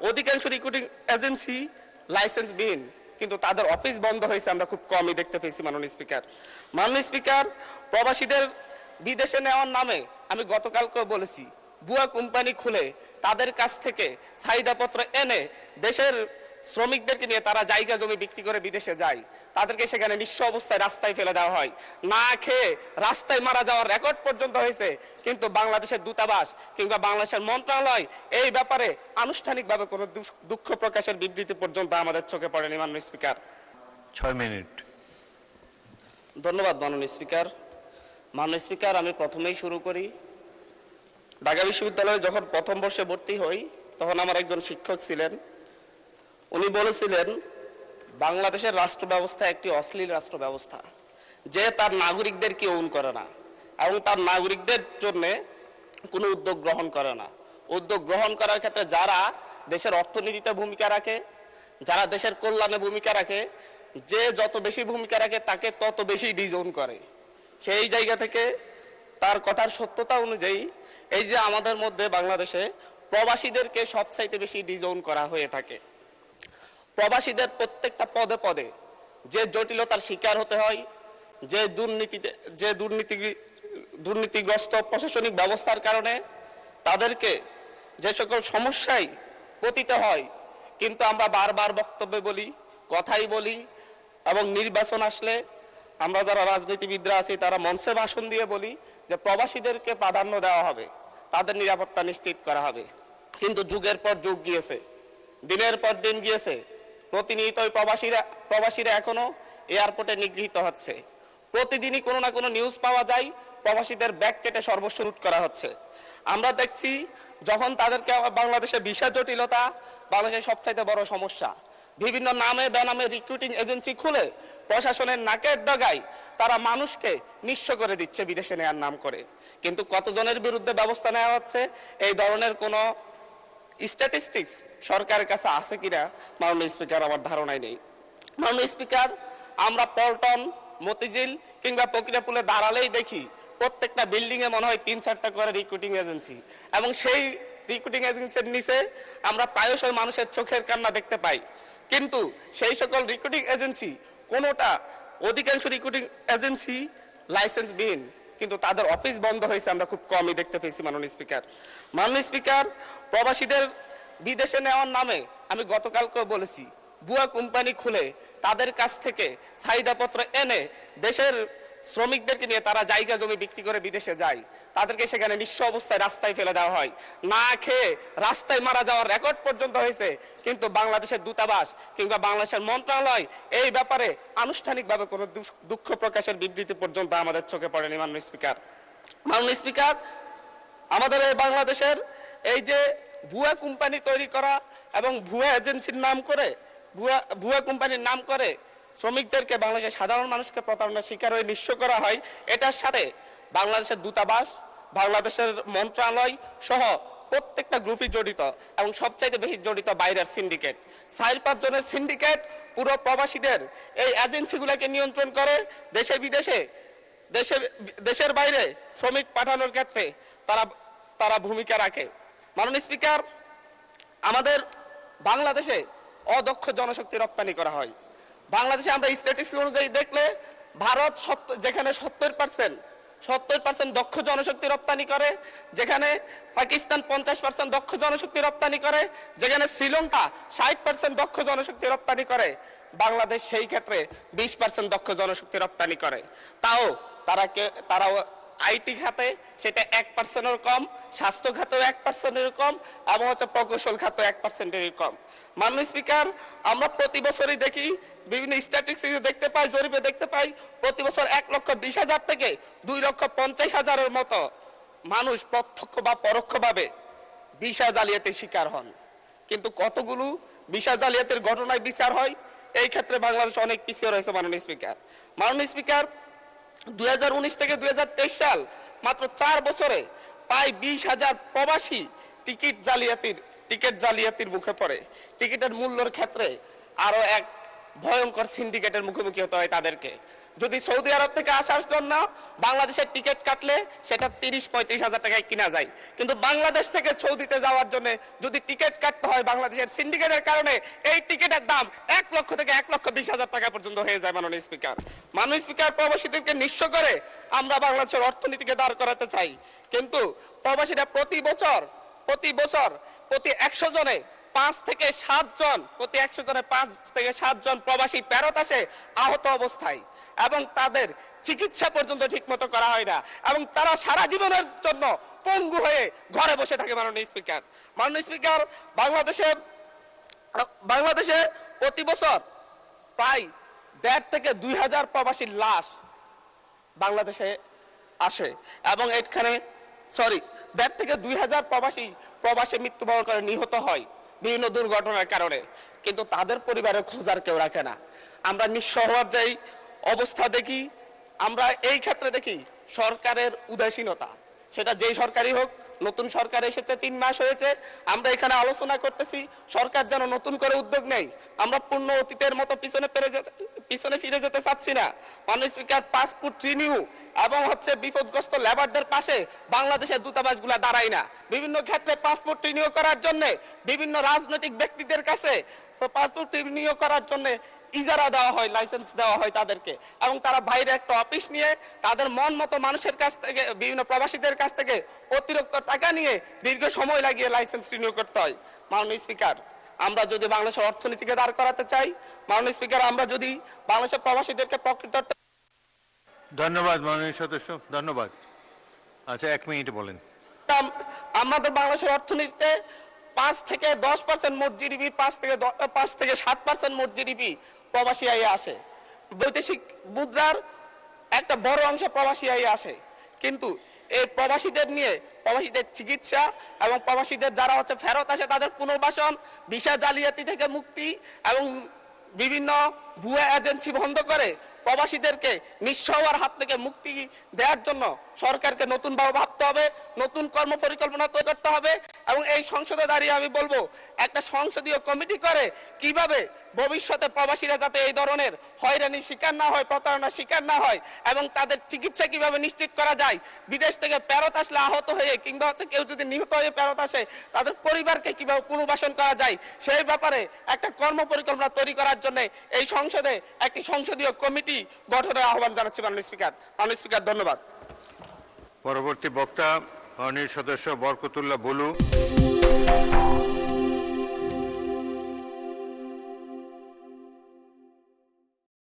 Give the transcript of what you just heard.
অধিকাংশ recruiting agency লাইসেন্সবিহীন, কিন্তু তাদের অফিস বন্ধ হয়েছে আমরা খুব কমই দেখতে পেয়েছি। মাননীয় স্পিকার, প্রবাসীদের বিদেশে নেওয়ার নামে আমি গতকালকেও বলেছি, ভুয়া কোম্পানি খুলে তাদের কাছ থেকে চাহিদাপত্র এনে দেশের শ্রমিকদেরকে নিয়ে তারা জায়গা জমি বিক্রি করে বিদেশে যায়, তাদেরকে সেখানে নিঃস্ব অবস্থায় রাস্তায় ফেলে দেওয়া হয়, না খেয়ে রাস্তায় মারা যাওয়ার রেকর্ড পর্যন্ত হয়েছে। কিন্তু বাংলাদেশের দূতাবাস কিংবা বাংলাদেশের মন্ত্রণালয় এই ব্যাপারে আনুষ্ঠানিকভাবে কোনো দুঃখ প্রকাশের বিবৃতি পর্যন্ত আমাদের চোখে পড়েনি। মাননীয় স্পিকার, 6 মিনিট। ধন্যবাদ মাননীয় স্পিকার। মাননীয় স্পিকার, আমি প্রথমেই শুরু করি। ঢাকা বিশ্ববিদ্যালয়ে যখন প্রথম বর্ষে ভর্তি হই তখন আমার একজন শিক্ষক ছিলেন, উনি বলেছিলেন বাংলাদেশের রাষ্ট্র ব্যবস্থা একটি অশ্লীল রাষ্ট্র ব্যবস্থা, যে তার নাগরিকদেরকে ওন করে না এবং তার নাগরিকদের জন্য কোনো উদ্যোগ গ্রহণ করে না। উদ্যোগ গ্রহণ করার ক্ষেত্রে যারা দেশের অর্থনীতিতে ভূমিকা রাখে, যারা দেশের কল্যাণে ভূমিকা রাখে, যে যত বেশি ভূমিকা রাখে তাকে তত বেশি ডিজোন করে। সেই জায়গা থেকে তার কথার সত্যতা অনুযায়ী এই যে আমাদের মধ্যে বাংলাদেশে প্রবাসীদেরকে সবচাইতে বেশি ডিজোন করা হয়ে থাকে। প্রবাসীদের প্রত্যেকটা পদে পদে যে জটিলতার শিকার হতে হয়, যে দুর্নীতিগ্রস্ত প্রশাসনিক ব্যবস্থার কারণে তাদেরকে যে সকল সমস্যায় পতিত হয়, কিন্তু আমরা বারবার বক্তব্যে বলি, কথাই বলি, এবং নির্বাচন আসলে আমরা যারা রাজনীতিবিদরা আছি তারা মঞ্চে ভাষণ দিয়ে বলি যে প্রবাসীদেরকে প্রাধান্য দেওয়া হবে, তাদের নিরাপত্তা নিশ্চিত করা হবে। কিন্তু যুগের পর যুগ গিয়েছে, দিনের পর দিন গিয়েছে, প্রতিনিয়তই প্রবাসীরা এখনো এয়ারপোর্টে নিগৃহীত হচ্ছে। প্রতিদিনই কোনো না কোনো নিউজ পাওয়া যায় প্রবাসীদের ব্যাগ কেটে সর্বস্ব লুট করা হচ্ছে। আমরা দেখছি যখন তাদেরকে বাংলাদেশে ভিসা জটিলতা বাংলাদেশের সবচাইতে বড় সমস্যা, বিভিন্ন নামে বেনামে রিক্রুটিং এজেন্সি খুলে প্রশাসনের নাকের ডগায় তারা মানুষকে নিঃস্ব করে দিচ্ছে বিদেশে নেওয়ার নাম করে। কিন্তু কতজনের বিরুদ্ধে ব্যবস্থা নেওয়া হচ্ছে এই ধরনের কোনো স্ট্যাটিস্টিক্স সরকারের কাছে আছে কিনা মাননীয় স্পিকার আমার ধারণাই নেই। মাননীয় স্পিকার, আমরা পল্টন, মতিঝিল কিংবা প্রক্রিয়াপুলে দাঁড়ালেই দেখি প্রত্যেকটা বিল্ডিং এ মনে হয় 3-4টা করে রিক্রুটিং এজেন্সি, এবং সেই রিক্রুটিং এজেন্সির নিচে আমরা প্রায়শই মানুষের চোখের কান্না দেখতে পাই। কিন্তু সেই সকল রিক্রুটিং এজেন্সি কোনোটা, অধিকাংশ রিক্রুটিং এজেন্সি লাইসেন্সবিহীন, কিন্তু তাদের অফিস বন্ধ হয়েছে আমরা খুব কমই দেখতে পেয়েছি। মাননীয় স্পিকার, প্রবাসীদের বিদেশে নেওয়ার নামে আমি গতকালকেও বলেছি, ভুয়া কোম্পানি খুলে তাদের কাছ থেকে চাহিদাপত্র এনে দেশের শ্রমিকদেরকে নিয়ে তারা জায়গা জমি বিক্রি করে বিদেশে যায়, তাদেরকে সেখানে নিঃস্ব অবস্থায় রাস্তায় ফেলে দেওয়া হয়, না খেয়ে রাস্তায় মারা যাওয়ার রেকর্ড পর্যন্ত হয়েছে। কিন্তু বাংলাদেশের দূতাবাস কিংবা বাংলাদেশের মন্ত্রণালয় এই ব্যাপারে আনুষ্ঠানিকভাবে কোনো দুঃখ প্রকাশের বিবৃতি পর্যন্ত আমাদের চোখে পড়েনি। মাননীয় স্পিকার, আমাদের এই বাংলাদেশের এই যে ভুয়া কোম্পানি তৈরি করা এবং ভুয়া এজেন্সির নাম করে, ভুয়া কোম্পানির নাম করে শ্রমিকদেরকে, বাংলাদেশের সাধারণ মানুষকে প্রতারণার শিকার হয়ে নিঃস্ব করা হয়, এটার সাথে বাংলাদেশের দূতাবাস, বাংলাদেশের মন্ত্রণালয় সহ প্রত্যেকটা গ্রুপই জড়িত, এবং সবচাইতে বেশি জড়িত বাইরের সিন্ডিকেট। 4-5 জনের সিন্ডিকেট পুরো প্রবাসীদের এই এজেন্সিগুলোকে নিয়ন্ত্রণ করে দেশে বিদেশে, দেশের বাইরে শ্রমিক পাঠানোর ক্ষেত্রে তারা ভূমিকা রাখে। মাননীয় স্পিকার, আমাদের বাংলাদেশে অদক্ষ জনশক্তি রপ্তানি করা হয়। বাংলাদেশে আমরা স্ট্যাটিস্টিক্স অনুযায়ী দেখলে ভারত যেখানে 70% দক্ষ জনশক্তি রপ্তানি করে, যেখানে পাকিস্তান 50% দক্ষ জনশক্তি রপ্তানি করে, যেখানে শ্রীলঙ্কা 60% দক্ষ জনশক্তি রপ্তানি করে, বাংলাদেশ সেই ক্ষেত্রে 20% দক্ষ জনশক্তি রপ্তানি করে। তারা আইটি খাতে সেটা 1%-এর কম, স্বাস্থ্য খাতেও 1%-এর কম, এবং প্রকৌশল খাতে 1%-এর কম। মাননীয় স্পিকার, আমরা প্রতি বছরই দেখি, বিভিন্ন স্ট্যাটিস্টিক্সে দেখতে পাই, জরিপে দেখতে পাই, প্রতি বছর 1,20,000 থেকে 2,50,000-এর মতো মানুষ প্রত্যক্ষ বা পরোক্ষভাবে ভিসা জালিয়াতির শিকার হন। কিন্তু কতগুলো ভিসা জালিয়াতির ঘটনায় বিচার হয়, এই ক্ষেত্রে বাংলাদেশ অনেক পিছিয়ে রয়েছে। মাননীয় স্পিকার, 2019 থেকে 2023 সাল মাত্র 4 বছরে প্রায় 20,000 প্রবাসী টিকিট জালিয়াতির মুখে পড়ে। টিকিটের মূল্যের ক্ষেত্রে আরো এক ভয়ঙ্কর সিন্ডিকেটের মুখোমুখি হতে হয় তাদেরকে। যদি সৌদি আরব থেকে আসার জন্য বাংলাদেশের টিকিট কাটলে সেটা 30-35 হাজার টাকায় কিনা যায়, কিন্তু বাংলাদেশ থেকে সৌদিতে যাওয়ার জন্য যদি টিকিট কাটতে হয় বাংলাদেশের সিন্ডিকেটের কারণে এই টিকিটের দাম 1 লক্ষ থেকে 1,20,000 টাকা পর্যন্ত হয়ে যায়। মাননীয় স্পিকার, প্রবাসীদেরকে নিঃস্ব করে আমরা বাংলাদেশের অর্থনীতিকে দাঁড় করাতে চাই, কিন্তু প্রবাসীরা প্রতি বছর প্রতি 100 জনে 5 থেকে 7 জন, প্রতি 100 জনে 5 থেকে 7 জন প্রবাসী ফেরত আসে আহত অবস্থায়, এবং তাদের চিকিৎসা পর্যন্ত ঠিকমতো করা হয় না, এবং তারা সারা জীবনের জন্য পঙ্গু হয়ে ঘরে বসে থাকে। মাননীয় স্পিকার, বাংলাদেশে প্রতি বছর প্রায় 1.5 থেকে 2,000 প্রবাসীর লাশ বাংলাদেশে আসে, এবং এখানে 1.5 থেকে 2,000 প্রবাসী মৃত্যুবরণ করে নিহত হয় বিভিন্ন দুর্ঘটনার কারণে, কিন্তু তাদের পরিবারের খোঁজার কেউ রাখে না। আমরা নিঃস্ব হওয়ার যেই অবস্থা দেখি, আমরা এই ক্ষেত্রে দেখি সরকারের উদাসীনতা, সেটা যেই সরকারই হোক। নতুন সরকার এসেছে 3 মাস হয়েছে, আমরা এখানে আলোচনা করতেছি, সরকার যেন নতুন করে উদ্যোগ নেই। আমরা পূর্ণ অতীতের মতো পিছনে ফিরে যেতে চাচ্ছি না। মাননীয় স্পিকার, পাসপোর্ট রিনিউ এবং বিপদগ্রস্ত লেবারদের পাশে বাংলাদেশের দূতাবাসগুলো দাঁড়ায় না। বিভিন্ন ক্ষেত্রে পাসপোর্ট রিনিউ করার জন্য বিভিন্ন রাজনৈতিক ব্যক্তিদের কাছে পাসপোর্ট রিনিউ করার জন্য ইজারা দেওয়া হয়, লাইসেন্স দেওয়া হয় তাদেরকে, এবং তারা বাইরে একটা অফিস নিয়ে তাদের মন মতো মানুষের কাছ থেকে, বিভিন্ন প্রবাসীদের কাছ থেকে অতিরিক্ত টাকা নিয়ে দীর্ঘ সময় লাগিয়ে লাইসেন্স রিনিউ করতে হয়। মাননীয় স্পিকার, আমরা যদি বাংলাদেশের অর্থনীতিকে দাঁড় করাতে চাই, মাননীয় স্পিকার, আমরা যদি বাংলাদেশের প্রবাসীদেরকে প্রকৃত। ধন্যবাদ মাননীয় সদস্য, ধন্যবাদ। আচ্ছা, 1 মিনিট বলেন। আমাদের বাংলাদেশের অর্থনীতিতে 5 থেকে 10% মোট জিডিপি, 5 থেকে 7% মোট জিডিপি প্রবাসী আয়ে আসে। বৈদেশিক মুদ্রার একটা বড় অংশ প্রবাসী আয়ে আসে, কিন্তু এই প্রবাসীদের নিয়ে, প্রবাসীদের চিকিৎসা এবং প্রবাসীদের যারা ফেরত আসে তাদের পুনর্বাসন, ভিসা জালিয়াতি থেকে মুক্তি এবং বিভিন্ন ভুয়া এজেন্সি বন্ধ করে প্রবাসীদেরকে নিঃস্ব হওয়ার হাত থেকে মুক্তি দেওয়ার জন্য সরকারকে নতুন ভাবে ভাবতে হবে, নতুন কর্ম পরিকল্পনা তৈরি করতে হবে, এবং এই সংসদে দাঁড়িয়ে আমি বলবো একটা সংসদীয় কমিটি করে কিভাবে ভবিষ্যতে প্রবাসীরা যাতে এই ধরনের হয়রানির শিকার না হয়, প্রতারণার শিকার না হয়, এবং তাদের চিকিৎসা কিভাবে নিশ্চিত করা যায়, বিদেশ থেকে ফেরত আসলে আহত হয়ে কিংবা কেউ যদি নিহত হয়ে ফেরত আসে তাদের পরিবারকে কিভাবে পুনর্বাসন করা যায়, সেই ব্যাপারে একটা কর্ম পরিকল্পনা তৈরি করার জন্য এই সংসদে একটি সংসদীয় কমিটি গঠনের আহ্বান জানাচ্ছি। মাননীয় স্পিকার, ধন্যবাদ। পরবর্তী বক্তা মাননীয় সদস্য বরকতুল্লাহ বুলু।